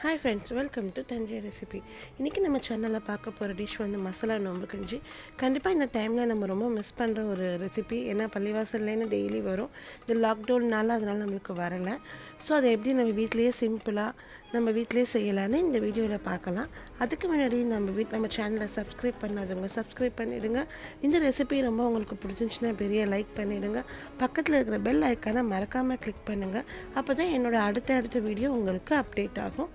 Hi friends, welcome to Tanjai Recipe. இன்றைக்கி நம்ம சேனலில் பார்க்க போகிற டிஷ் வந்து மசாலா நோம்பு கஞ்சி. கண்டிப்பாக இந்த டைமில் நம்ம ரொம்ப மிஸ் பண்ணுற ஒரு ரெசிபி. ஏன்னா பள்ளிவாசல்லேன்னு டெய்லி வரும். இந்த லாக்டவுன்னால அதனால் நம்மளுக்கு வரலை. ஸோ அதை எப்படி நம்ம வீட்டிலையே சிம்பிளாக நம்ம வீட்டிலே செய்யலான்னு இந்த வீடியோவில் பார்க்கலாம். அதுக்கு முன்னாடி நம்ம சேனலை சப்ஸ்கிரைப் பண்ணாதவங்க சப்ஸ்கிரைப் பண்ணிவிடுங்க. இந்த ரெசிபி ரொம்ப உங்களுக்கு பிடிச்சிருந்துச்சுன்னா பெரிய லைக் பண்ணிவிடுங்க. பக்கத்தில் இருக்கிற பெல் ஐக்கானை மறக்காமல் கிளிக் பண்ணுங்கள். அப்போ தான் என்னோடய அடுத்த வீடியோ உங்களுக்கு அப்டேட் ஆகும்.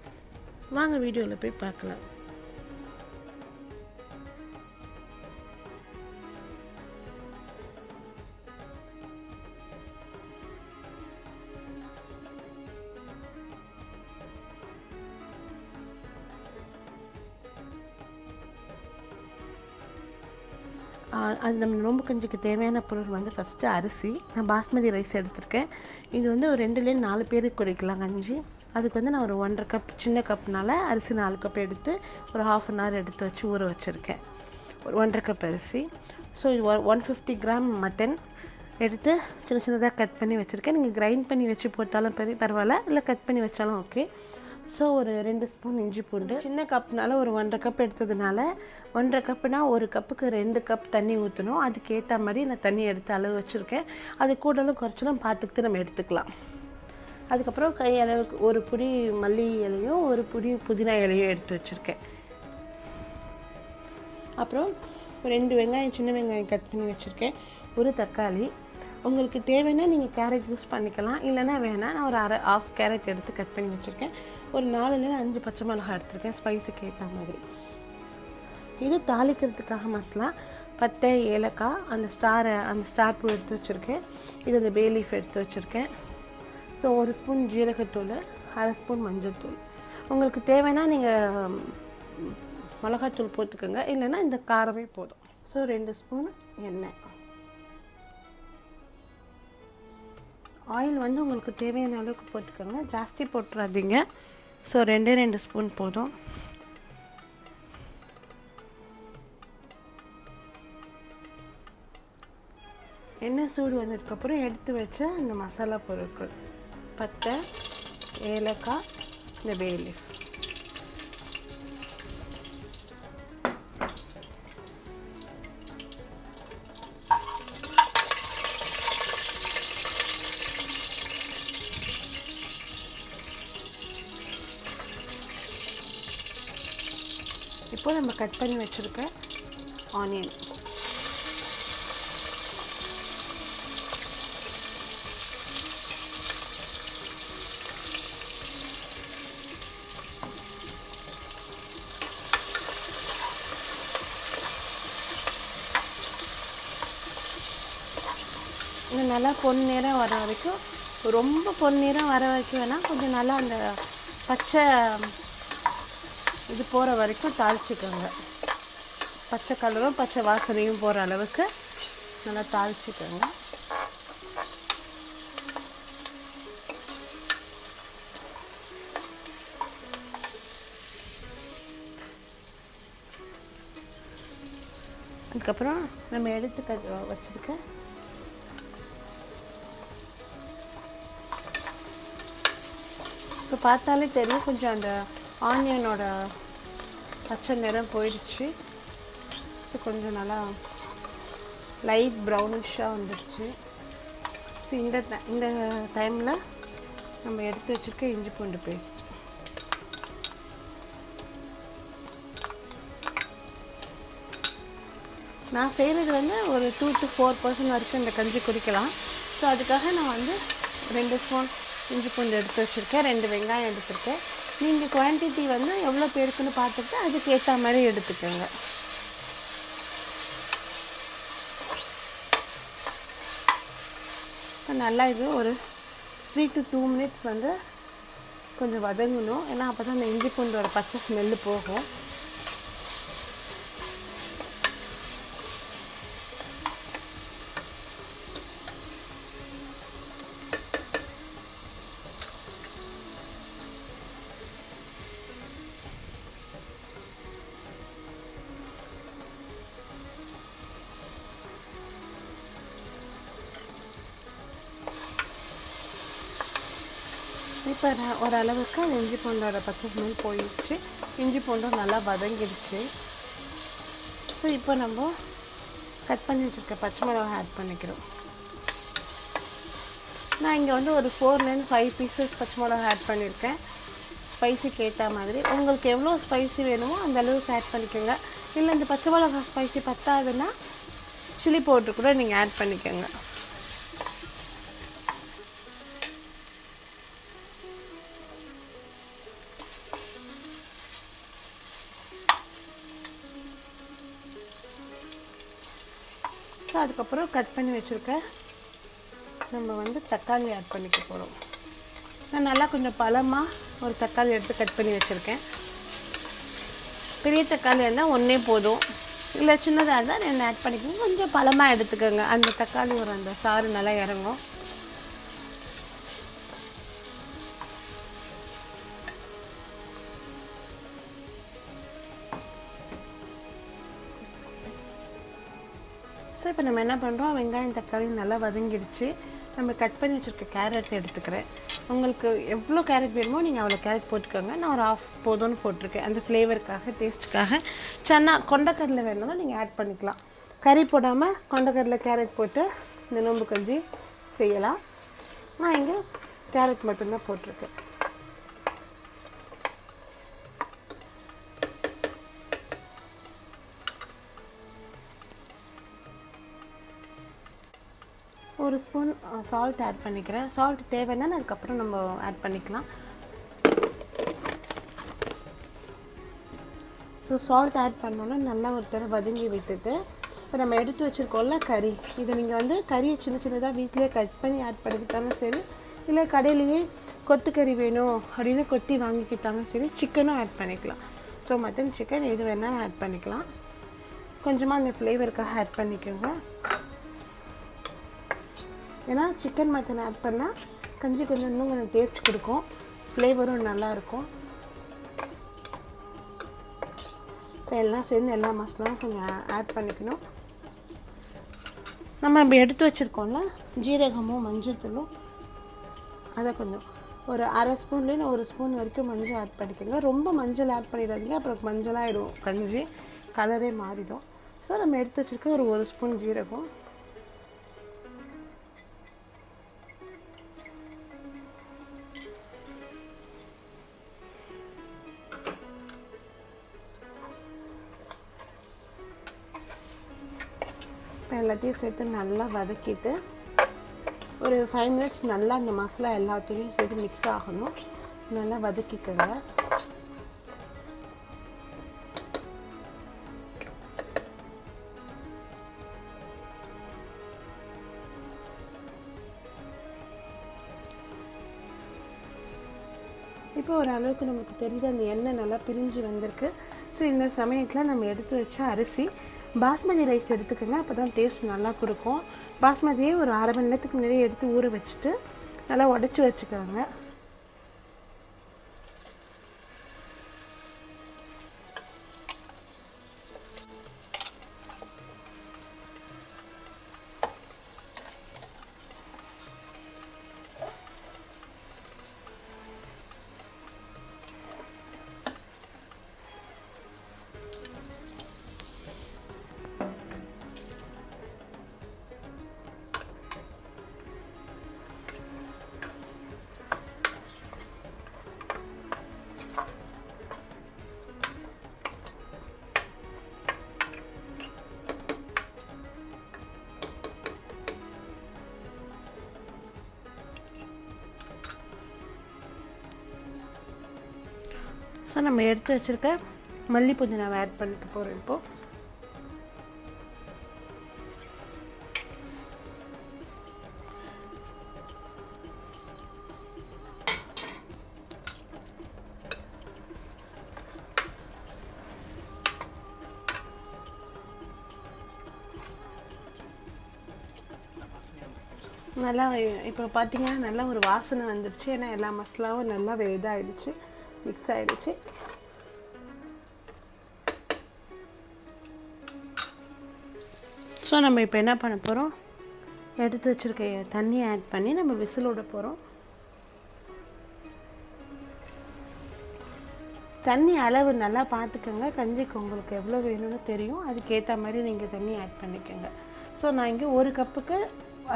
வாங்க வீடியோவில் போய் பார்க்கலாம். அது நம்ம நோம்பு கஞ்சிக்கு தேவையான பொருள் வந்து ஃபஸ்ட்டு அரிசி. நான் பாஸ்மதி ரைஸ் எடுத்திருக்கேன். இது வந்து ஒரு 2-4 பேருக்கு குடிக்கலாம் கஞ்சி. அதுக்கு வந்து நான் ஒரு 1.5 கப், சின்ன கப்னால அரிசி 4 கப் எடுத்து ஒரு 1/2 hour எடுத்து வச்சு ஊற வச்சுருக்கேன். ஒரு 1.5 கப் அரிசி. ஸோ இது 150 கிராம் மட்டன் எடுத்து சின்னதாக கட் பண்ணி வச்சுருக்கேன். நீங்கள் கிரைண்ட் பண்ணி வச்சு போட்டாலும் பரவாயில்ல, இல்லை கட் பண்ணி வச்சாலும் ஓகே. ஸோ ஒரு 2 ஸ்பூன் இஞ்சி பூண்டு. சின்ன கப்னால ஒரு 1.5 கப் எடுத்ததுனால 1.5 கப்புனா 1 கப்புக்கு 2 கப் தண்ணி ஊற்றணும். அதுக்கேற்ற மாதிரி நான் தண்ணி எடுத்து அளவு வச்சுருக்கேன். அது கூடலும் குறைச்சலும் பார்த்துக்கிட்டு நம்ம எடுத்துக்கலாம். அதுக்கப்புறம் கை அளவுக்கு ஒரு புடி மல்லி இலையும் ஒரு புடி புதினா இலையும் எடுத்து வச்சுருக்கேன். அப்புறம் 2 வெங்காயம், சின்ன வெங்காயம் கட் பண்ணி வச்சுருக்கேன். ஒரு தக்காளி. உங்களுக்கு தேவைன்னா நீங்கள் கேரட் யூஸ் பண்ணிக்கலாம், இல்லைன்னா வேணாம். நான் ஒரு ½ கேரட் எடுத்து கட் பண்ணி வச்சுருக்கேன். ஒரு 4-5 பச்சை மிளகாய் எடுத்துருக்கேன், ஸ்பைஸுக்கு ஏற்ற மாதிரி. இது தாளிக்கிறதுக்காக மசாலா பட்டை, ஏலக்காய், அந்த ஸ்டார் பூ எடுத்து வச்சுருக்கேன். இது அந்த பே லீஃப் எடுத்து வச்சுருக்கேன். ஸோ 1 ஸ்பூன் ஜீரகத்தூள், 1/2 ஸ்பூன் மஞ்சள் தூள். உங்களுக்கு தேவைன்னா நீங்கள் மிளகாத்தூள் போட்டுக்கோங்க, இல்லைன்னா இந்த காரமே போதும். ஸோ 2 ஸ்பூன் எண்ணெய். ஆயில் வந்து உங்களுக்கு தேவையான அளவுக்கு போட்டுக்கோங்க, ஜாஸ்தி போட்டுறாதீங்க. ஸோ 2 ஸ்பூன் போதும். எண்ணெய் சூடு வந்ததுக்கப்புறம் எடுத்து வச்ச அந்த மசாலா பொருட்கள், பட்டை, ஏலக்காய், இந்த பே லீஃப். இப்போ நம்ம கட் பண்ணி வச்சுருக்க ஆனியன், இது நல்லா பொன்னிறம் வர வரைக்கும், ரொம்ப பொன்னிறம் வர வரைக்கும் வேணால், கொஞ்சம் நல்லா அந்த பச்சை இது போகிற வரைக்கும் தாளிச்சிக்கோங்க. பச்சை கலரும் பச்சை வாசனையும் போகிற அளவுக்கு நல்லா தாளிச்சிக்கோங்க. அதுக்கப்புறம் நம்ம எடுத்து வச்சுருக்க இப்போ பார்த்தாலே தெரியும், கொஞ்சம் அந்த ஆனியனோட பச்சை நிறம் போயிடுச்சு. கொஞ்சம் நல்லா லைட் ப்ரௌனிஷாக வந்துடுச்சு. ஸோ இந்த டைமில் நம்ம எடுத்து வச்சுருக்க இஞ்சி பூண்டு பேஸ்ட். நான் செய்கிறது வந்து ஒரு 2-4% வரைக்கும் இந்த கஞ்சி குடிக்கலாம். ஸோ அதுக்காக நான் வந்து 2 ஸ்பூன் இஞ்சி பூண்டு எடுத்து வச்சுருக்கேன், 2 வெங்காயம் எடுத்துருக்கேன். நீங்கள் குவான்டிட்டி வந்து எவ்வளோ பேருக்குன்னு பார்த்துட்டு அதுக்கு ஏற்ற மாதிரி எடுத்துக்கோங்க. இப்போ நல்லா இது ஒரு 3-2 minutes வந்து கொஞ்சம் வதங்கணும். ஏன்னா அப்போ தான் அந்த இஞ்சி பூண்டோட பச்சை ஸ்மெல்லு போகும். இப்போ ஓரளவுக்கு இஞ்சி பூண்டோட பச்சை ஸ்மெல் போயிடுச்சு. இஞ்சி பூண்டும் நல்லா வதங்கிடுச்சு. ஸோ இப்போ நம்ம கட் பண்ணி வச்சுருக்க பச்சை மிளகாய் ஆட் பண்ணிக்கிறோம். நான் இங்கே வந்து ஒரு 4 to 5 பீசஸ் பச்சை மிளகாய் ஆட் பண்ணியிருக்கேன். ஸ்பைஸுக்கு ஏற்ற மாதிரி உங்களுக்கு எவ்வளோ ஸ்பைசி வேணுமோ அந்த அளவுக்கு ஆட் பண்ணிக்கோங்க. இல்லை இந்த பச்சை மிளகாய் ஸ்பைசி பத்தாதுன்னா சில்லி பவுட்ரு கூட நீங்கள் ஆட் பண்ணிக்கோங்க. ஸோ அதுக்கப்புறம் கட் பண்ணி வச்சுருக்க நம்ம வந்து தக்காளி ஆட் பண்ணிக்க போகிறோம். நான் நல்லா கொஞ்சம் பழமாக ஒரு தக்காளி எடுத்து கட் பண்ணி வச்சுருக்கேன். பெரிய தக்காளி இருந்தால் ஒன்றே போதும், இல்லை சின்னதாக இருந்தால் 2 ஆட் பண்ணிக்கோங்க. கொஞ்சம் பழமாக எடுத்துக்கோங்க, அந்த தக்காளி ஒரு அந்த சாறு நல்லா இறங்கும். ஸோ இப்போ நம்ம என்ன பண்ணுறோம், வெங்காயம் தக்காளி நல்லா வதங்கிடுச்சு. நம்ம கட் பண்ணி வச்சுருக்க கேரட் எடுத்துக்கிறேன். உங்களுக்கு எவ்வளோ கேரட் வேணுமோ நீங்கள் அவ்வளோ கேரட் போட்டுக்கோங்க. நான் ஒரு 1/2 போதும்னு போட்டிருக்கேன், அந்த ஃப்ளேவருக்காக, டேஸ்ட்டுக்காக. கொண்டக்கடலை வேணும்னா நீங்கள் ஆட் பண்ணிக்கலாம். கறி போடாமல் கொண்டக்கடலை கேரட் போட்டு இந்த நோம்பு கஞ்சி செய்யலாம். நான் இங்கே கேரட் மட்டும்தான் போட்டிருக்கேன். ஒரு ஸ்பூன் சால்ட் ஆட் பண்ணிக்கிறேன். சால்ட் தேவைன்னா அதுக்கப்புறம் நம்ம ஆட் பண்ணிக்கலாம். ஸோ சால்ட் ஆட் பண்ணோன்னா நல்லா ஒரு தடவை வதங்கி விட்டுட்டு, இப்போ நம்ம எடுத்து வச்சுருக்கோம்ல கறி, இதை நீங்கள் வந்து கறியை சின்ன சின்னதாக வீட்டிலே கட் பண்ணி ஆட் பண்ணிக்கிட்டாலும் சரி, இல்லை கடையிலேயே கொத்துக்கறி வேணும் அப்படின்னு கொத்தி வாங்கிக்கிட்டாலும் சரி, சிக்கனும் ஆட் பண்ணிக்கலாம். ஸோ மட்டன் சிக்கன் எது வேணாலும் ஆட் பண்ணிக்கலாம். கொஞ்சமாக அந்த ஃப்ளேவருக்காக ஆட் பண்ணிக்கோங்க. ஏன்னா சிக்கன் மட்டன் ஆட் பண்ணால் கஞ்சி இன்னும் கொஞ்சம் டேஸ்ட் கொடுக்கும், ஃப்ளேவரும் நல்லாயிருக்கும். இப்போ எல்லாம் சேர்ந்து எல்லா மசாலாவும் கொஞ்சம் ஆட் பண்ணிக்கணும். நம்ம இப்போ எடுத்து வச்சுருக்கோம்ல ஜீரகமும் மஞ்சத்தூளும், அதை கொஞ்சம் ஒரு 1/2 ஸ்பூன்லேருந்து 1 ஸ்பூன் வரைக்கும் மஞ்சள் ஆட் பண்ணிக்கோங்க. ரொம்ப மஞ்சள் ஆட் பண்ணிடாதீங்க, அப்புறம் மஞ்சளாகிடும், கஞ்சி கலரே மாறிடும். ஸோ நம்ம எடுத்து வச்சுருக்க ஒரு 1 ஸ்பூன் ஜீரகம், எல்லாத்தையும் சேர்த்து நல்லா வதக்கிட்டு ஒரு 5 மினிட்ஸ் நல்லா அந்த மசாலா எல்லாத்தையும் சேர்த்து மிக்ஸ் ஆகணும். நல்லா வதக்கிக்கோங்க. இப்போ ஓரளவுக்கு நமக்கு தெரியுது அந்த எண்ணெய் நல்லா பிரிஞ்சு வந்திருக்கு. ஸோ இந்த சமயத்தில் நம்ம எடுத்து வச்ச அரிசி பாஸ்மதி ரைஸ் எடுத்துக்கோங்க, அப்போ தான் டேஸ்ட் நல்லா கொடுக்கும். பாஸ்மதியே ஒரு 1/2 மணி நேரத்துக்கு முன்னாடியே எடுத்து ஊற வச்சுட்டு நல்லா உடச்சி வச்சுக்கோங்க. ஸோ நம்ம எடுத்து வச்சுருக்க மல்லி புதினாவை ஆட் பண்ணிக்க போகிறோம். இப்போது நல்லா இப்போ பார்த்திங்கன்னா நல்லா ஒரு வாசனை வந்துடுச்சு. ஏன்னா எல்லா மசாலாவும் நல்லா இதாகிடுச்சு, மிக்ஸ் ஆகிடுச்சு. ஸோ நம்ம இப்போ என்ன பண்ண போகிறோம், எடுத்து வச்சுருக்க தண்ணியை ஆட் பண்ணி நம்ம விசில் விட போகிறோம். தண்ணி அளவு நல்லா பார்த்துக்கோங்க. கஞ்சிக்கு உங்களுக்கு எவ்வளோ வேணும்னு தெரியும், அதுக்கேற்ற மாதிரி நீங்கள் தண்ணி ஆட் பண்ணிக்கோங்க. ஸோ நான் இங்கே 1 கப்புக்கு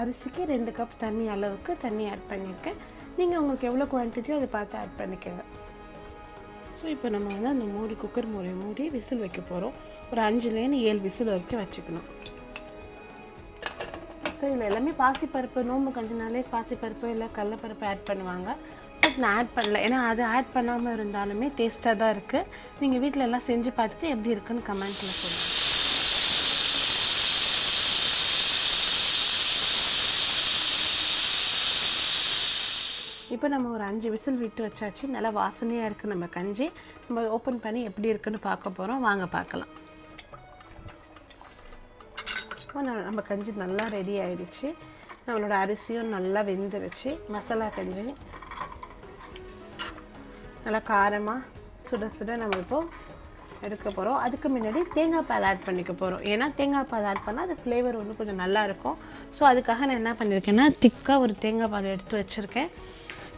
அரிசிக்கு 2 கப் தண்ணி அளவுக்கு தண்ணி ஆட் பண்ணியிருக்கேன். நீங்கள் உங்களுக்கு எவ்வளோ குவான்டிட்டியோ அதை பார்த்து ஆட் பண்ணிக்கோங்க. ஸோ இப்போ நம்ம வந்து அந்த குக்கர் மூடி விசில் வைக்க போகிறோம். ஒரு 5லேருந்து 7 விசில் வரைக்கும் வச்சுக்கணும். ஸோ இதில் எல்லாமே பாசிப்பருப்பு, நோம்பு கஞ்சினாலே பாசிப்பருப்பு இல்லை கடலைப்பருப்பு ஆட் பண்ணுவாங்க. பட் நான் ஆட் பண்ணல, ஏன்னா அது ஆட் பண்ணாமல் இருந்தாலுமே டேஸ்ட்டாக தான் இருக்குது. நீங்கள் வீட்டில் எல்லாம் செஞ்சு பார்த்துட்டு எப்படி இருக்குன்னு கமெண்ட்டில் சொல்லுங்கள். இப்போ நம்ம ஒரு 5 விசில் விட்டு வச்சாச்சு. நல்லா வாசனையாக இருக்குது நம்ம கஞ்சி. நம்ம ஓப்பன் பண்ணி எப்படி இருக்குன்னு பார்க்க போகிறோம். வாங்க பார்க்கலாம். நம்ம கஞ்சி நல்லா ரெடி ஆகிடுச்சு. நம்மளோட அரிசியும் நல்லா வெந்துருச்சு. மசாலா கஞ்சி நல்லா காரமாக சுட நம்ம இப்போது எடுக்க போகிறோம். அதுக்கு முன்னாடி தேங்காய் பால் ஆட் பண்ணிக்க போகிறோம். ஏன்னா தேங்காய் பால் ஆட் பண்ணால் அது ஃப்ளேவர் வந்து கொஞ்சம் நல்லாயிருக்கும். ஸோ அதுக்காக நான் என்ன பண்ணியிருக்கேன்னா திக்காக ஒரு தேங்காய் பால் எடுத்து வச்சுருக்கேன்.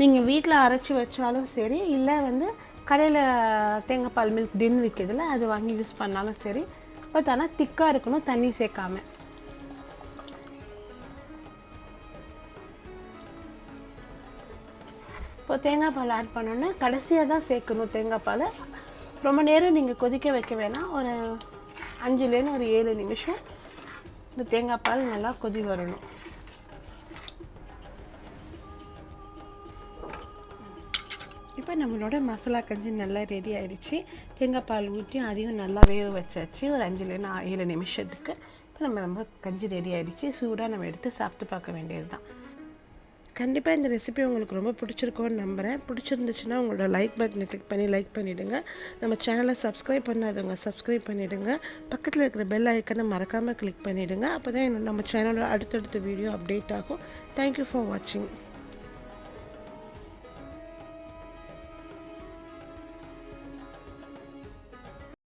நீங்கள் வீட்டில் அரைச்சி வச்சாலும் சரி, இல்லை வந்து கடையில் தேங்காய் பால் மில்க் டின் விற்கிறதுல அது வாங்கி யூஸ் பண்ணாலும் சரி. பட் ஆனால் திக்காக இருக்கணும், தண்ணி சேர்க்காம. இப்போ தேங்காய் பால் ஆட் பண்ணோன்னே கடைசியாக தான் சேர்க்கணும் தேங்காய் பால். ரொம்ப நேரம் நீங்கள் கொதிக்க வைக்க வேணாம். ஒரு 5லேருந்து ஒரு 7 நிமிஷம் இந்த தேங்காய் பால் நல்லா கொதி வரணும். இப்போ நம்மளோட மசாலா கஞ்சி நல்லா ரெடி ஆகிடுச்சு. தேங்காய் பால் ஊற்றி அதையும் நல்லா வேக வச்சாச்சு ஒரு 5லேருந்து 7 நிமிஷத்துக்கு. இப்போ நம்ம கஞ்சி ரெடி ஆகிடுச்சு. சூடாக நம்ம எடுத்து சாப்பிட்டு பார்க்க வேண்டியது தான். கண்டிப்பாக இந்த ரெசிபி உங்களுக்கு ரொம்ப பிடிச்சிருக்கோன்னு நம்புகிறேன். பிடிச்சிருந்துச்சுன்னா உங்களோட லைக் பட்டனை கிளிக் பண்ணி லைக் பண்ணிவிடுங்க. நம்ம சேனலை சப்ஸ்கிரைப் பண்ணாதவங்க சப்ஸ்கிரைப் பண்ணிவிடுங்க. பக்கத்தில் இருக்கிற பெல் ஐக்கனை மறக்காமல் கிளிக் பண்ணிவிடுங்க. அப்போ தான் நம்ம சேனலோட அடுத்தடுத்த வீடியோ அப்டேட் ஆகும். தேங்க்யூ ஃபார் வாட்சிங்.